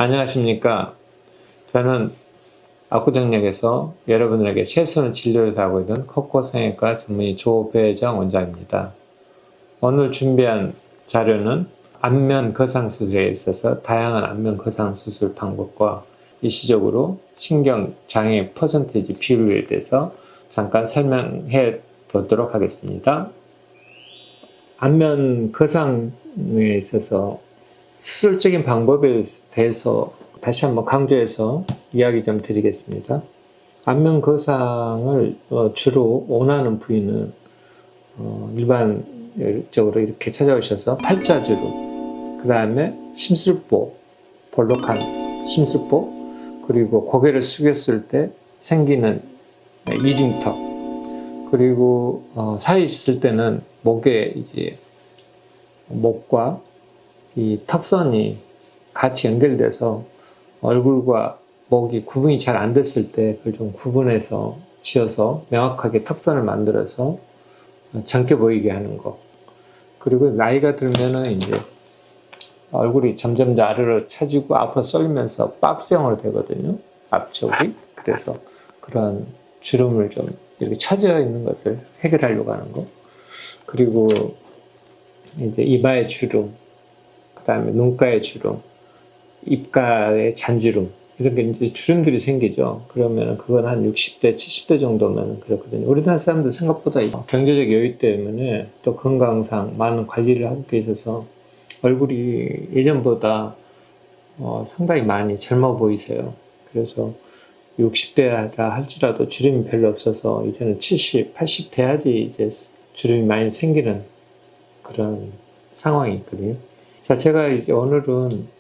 안녕하십니까. 저는 압구정역에서 여러분들에게 최선의 진료를 하고 있는 코코성형외과 전문의 조배정 원장입니다. 오늘 준비한 자료는 안면 거상 수술에 있어서 다양한 안면 거상 수술 방법과 일시적으로 신경장애 퍼센테이지 비율에 대해서 잠깐 설명해 보도록 하겠습니다. 안면 거상에 있어서 수술적인 방법에 대해서 다시 한번 강조해서 이야기 좀 드리겠습니다. 안면 거상을 주로 원하는 부위는 일반적으로 이렇게 찾아오셔서 팔자주름, 그 다음에 심술보, 볼록한 심술보, 그리고 고개를 숙였을 때 생기는 이중턱, 그리고 살이 있을 때는 목에 이제 목과 이 턱선이 같이 연결돼서 얼굴과 목이 구분이 잘 안 됐을 때 그걸 좀 구분해서 지어서 명확하게 턱선을 만들어서 젊게 보이게 하는 거. 그리고 나이가 들면은 이제 얼굴이 점점 더 아래로 처지고 앞으로 쏠리면서 박스형으로 되거든요. 앞쪽이. 그래서 그런 주름을 좀 이렇게 처져 있는 것을 해결하려고 하는 거. 그리고 이제 이마의 주름, 그 다음에 눈가의 주름, 입가의 잔주름, 이런 게 이제 주름들이 생기죠. 그러면 그건 한 60대, 70대 정도면 그렇거든요. 우리나라 사람들 생각보다 경제적 여유 때문에 또 건강상 많은 관리를 하고 계셔서 얼굴이 예전보다 상당히 많이 젊어 보이세요. 그래서 60대라 할지라도 주름이 별로 없어서 이제는 70, 80 돼야지 이제 주름이 많이 생기는 그런 상황이 있거든요. 자, 제가 이제 오늘은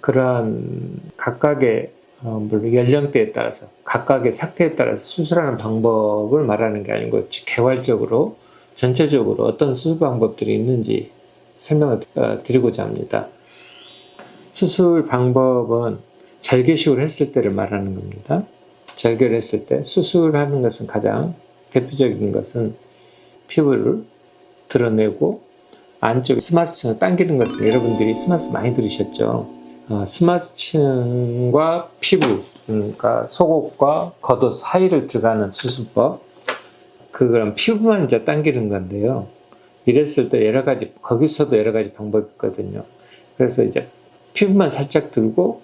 그러한 각각의 물론 연령대에 따라서 각각의 상태에 따라서 수술하는 방법을 말하는 게 아니고 개괄적으로 전체적으로 어떤 수술 방법들이 있는지 설명을 드리고자 합니다. 수술 방법은 절개식으로 했을 때를 말하는 겁니다. 절개를 했을 때 수술하는 것은 가장 대표적인 것은 피부를 드러내고 안쪽 스마스층을 당기는 것을 여러분들이 스마스 많이 들으셨죠. 스마스층과 피부, 그러니까 속옷과 겉옷 사이를 들어가는 수술법, 그건 피부만 이제 당기는 건데요. 이랬을 때 여러 가지, 거기서도 여러 가지 방법이 있거든요. 그래서 이제 피부만 살짝 들고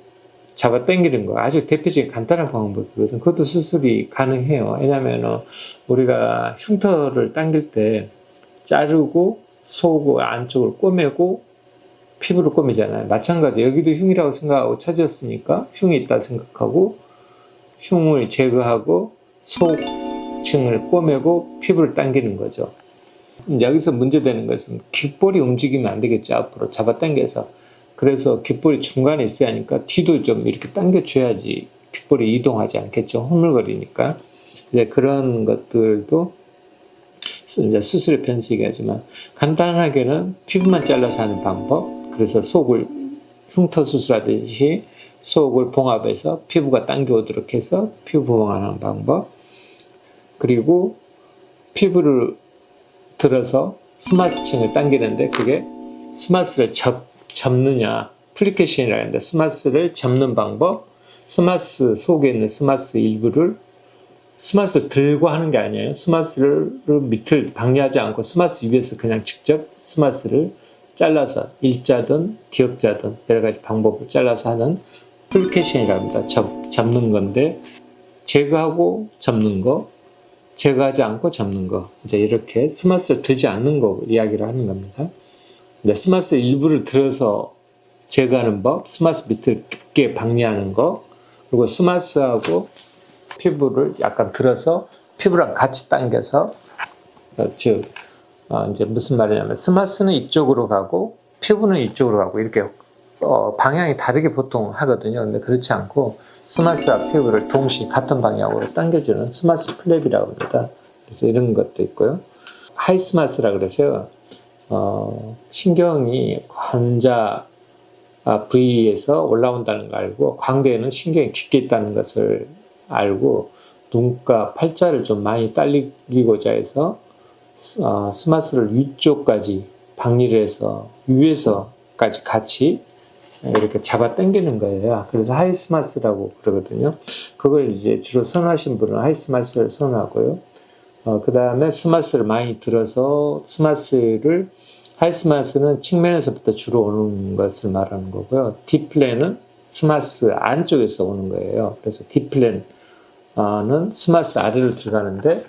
잡아 당기는 거 아주 대표적인 간단한 방법이거든요. 그것도 수술이 가능해요. 왜냐하면 우리가 흉터를 당길 때 자르고 속 안쪽을 꼬매고 피부를 꼬매잖아요. 마찬가지 여기도 흉이라고 생각하고 찾았으니까 흉이 있다 생각하고 흉을 제거하고 속층을 꼬매고 피부를 당기는 거죠. 여기서 문제되는 것은 귓볼이 움직이면 안 되겠죠. 앞으로 잡아당겨서. 그래서 귓볼이 중간에 있어야 하니까 뒤도 좀 이렇게 당겨줘야지 귓볼이 이동하지 않겠죠. 허물거리니까. 이제 그런 것들도 이제 수술의 편식이 하지만 간단하게는 피부만 잘라서 하는 방법. 그래서 속을 흉터 수술하듯이 속을 봉합해서 피부가 당겨오도록 해서 피부 보강하는 방법. 그리고 피부를 들어서 스마스층을 당기는데 그게 스마스를 접느냐, 플리케이션이라고 하는데 스마스를 접는 방법, 스마스 속에 있는 스마스 일부를 스마스를 들고 하는 게 아니에요. 스마스를 밑을 방해하지 않고 스마스 위에서 그냥 직접 스마스를 잘라서 일자든 기역자든 여러 가지 방법을 잘라서 하는 플리케이션이라고 합니다. 접는 건데 제거하고 접는 거, 제거하지 않고 접는 거, 이제 이렇게 스마스를 들지 않는 거 이야기를 하는 겁니다. 이제 스마스 일부를 들어서 제거하는 법, 스마스 밑을 깊게 방해하는 거, 그리고 스마스하고 피부를 약간 들어서 피부랑 같이 당겨서 즉 이제 무슨 말이냐면 스마스는 이쪽으로 가고 피부는 이쪽으로 가고 이렇게 방향이 다르게 보통 하거든요. 근데 그렇지 않고 스마스와 피부를 동시에 같은 방향으로 당겨주는 스마스 플랩이라고 합니다. 그래서 이런 것도 있고요. 하이스마스라 그래서요. 신경이 관자 부위에서 올라온다는 걸 알고 광대에는 신경이 깊게 있다는 것을 알고 눈가 팔자를 좀 많이 당기고자 해서 스마스를 위쪽까지 방리를 해서 위에서까지 같이 이렇게 잡아 당기는 거예요. 그래서 하이스마스라고 그러거든요. 그걸 이제 주로 선호하신 분은 하이스마스를 선호하고요. 그 다음에 스마스를 많이 들어서 하이스마스는 측면에서부터 주로 오는 것을 말하는 거고요. D플랜은 스마스 안쪽에서 오는 거예요. 그래서 D플랜은 스마스 아래로 들어가는데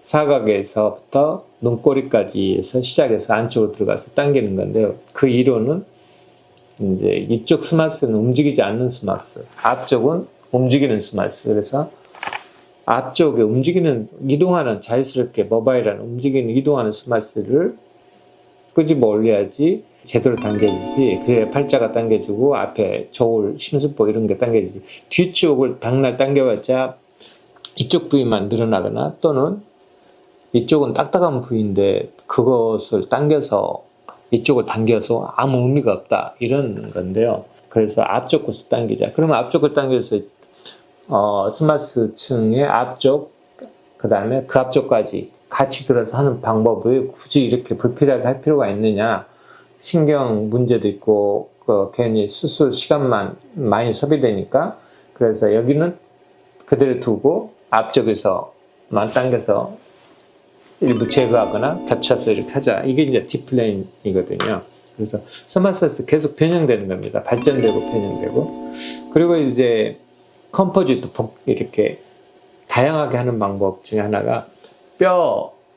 사각에서부터 눈꼬리까지에서 시작해서 안쪽으로 들어가서 당기는 건데요. 그 이론은 이제 이쪽 스마스는 움직이지 않는 스마스, 앞쪽은 움직이는 스마스. 그래서 앞쪽에 이동하는 자유스럽게 모바일한 이동하는 스마스를 끄집어 올려야지 제대로 당겨지지. 그래야 팔자가 당겨지고 앞에 저울, 심수보 이런 게 당겨지지. 뒤쪽을 박날 당겨봤자 이쪽 부위만 늘어나거나 또는 이쪽은 딱딱한 부위인데 그것을 이쪽을 당겨서 아무 의미가 없다 이런 건데요. 그래서 앞쪽 것을 당기자. 그러면 앞쪽을 당겨서 스마스층의 앞쪽, 그 다음에 그 앞쪽까지 같이 들어서 하는 방법을 굳이 이렇게 불필요하게 할 필요가 있느냐. 신경 문제도 있고 괜히 수술 시간만 많이 소비되니까. 그래서 여기는 그대로 두고 앞쪽에서만 당겨서 일부 제거하거나 겹쳐서 이렇게 하자. 이게 이제 D플레인이거든요. 그래서 스마스에서 계속 변형되는 겁니다. 발전되고 변형되고. 그리고 이제 컴포지트 이렇게 다양하게 하는 방법 중에 하나가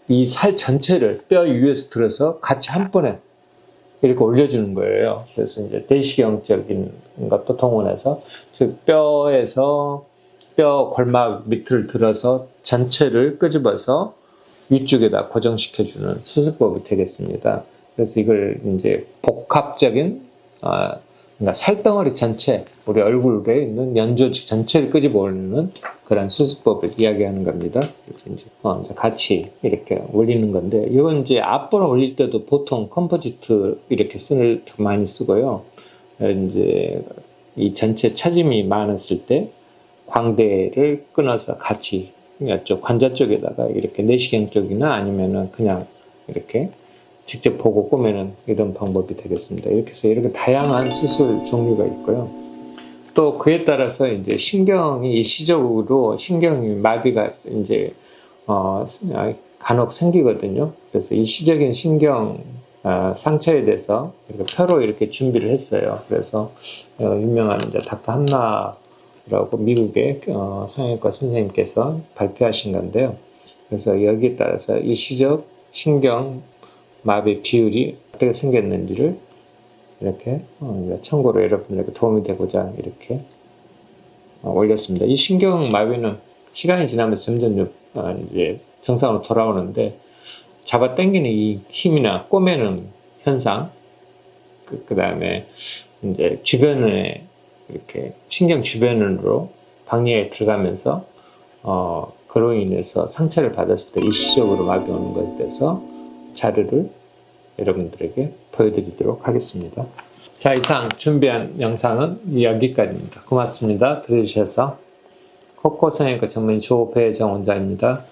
이 살 전체를 뼈 위에서 들어서 같이 한 번에 이렇게 올려주는 거예요. 그래서 이제 내시경적인 것도 동원해서 즉 뼈에서 뼈 골막 밑을 들어서 전체를 끄집어서 위쪽에다 고정시켜주는 수술법이 되겠습니다. 그래서 이걸 이제 복합적인, 그러니까 살덩어리 전체, 우리 얼굴에 있는 연조직 전체를 끄집어 올리는 그런 수술법을 이야기하는 겁니다. 그래서 이제 같이 이렇게 올리는 건데, 이건 이제 앞번호 올릴 때도 보통 컴포지트 이렇게 많이 쓰고요. 이제 이 전체 처짐이 많았을 때 광대를 끊어서 같이 이쪽 관자 쪽에다가 이렇게 내시경 쪽이나 아니면은 그냥 이렇게 직접 보고 꼬매는 이런 방법이 되겠습니다. 이렇게 해서 이렇게 다양한 수술 종류가 있고요. 또 그에 따라서 이제 신경이 일시적으로 신경이 마비가 이제 간혹 생기거든요. 그래서 일시적인 신경 상처에 대해서 이렇게 표로 이렇게 준비를 했어요. 그래서 유명한 이제 닥터 한나라고 미국의 성형외과 선생님께서 발표하신 건데요. 그래서 여기에 따라서 일시적 신경 마비 비율이 어떻게 생겼는지를 이렇게 참고로 여러분들에게 도움이 되고자 이렇게 올렸습니다. 이 신경 마비는 시간이 지나면서 점점 이제 정상으로 돌아오는데 잡아 당기는 이 힘이나 꼬매는 현상, 그 다음에 이제 주변에 이렇게 신경 주변으로 방해에 들어가면서 그로 인해서 상처를 받았을 때 일시적으로 마비 오는 것에 대해서 자료를 여러분들에게 보여드리도록 하겠습니다. 자, 이상 준비한 영상은 여기까지입니다. 고맙습니다. 들어주셔서 코코 성형외과 전문의 조배정 원장입니다.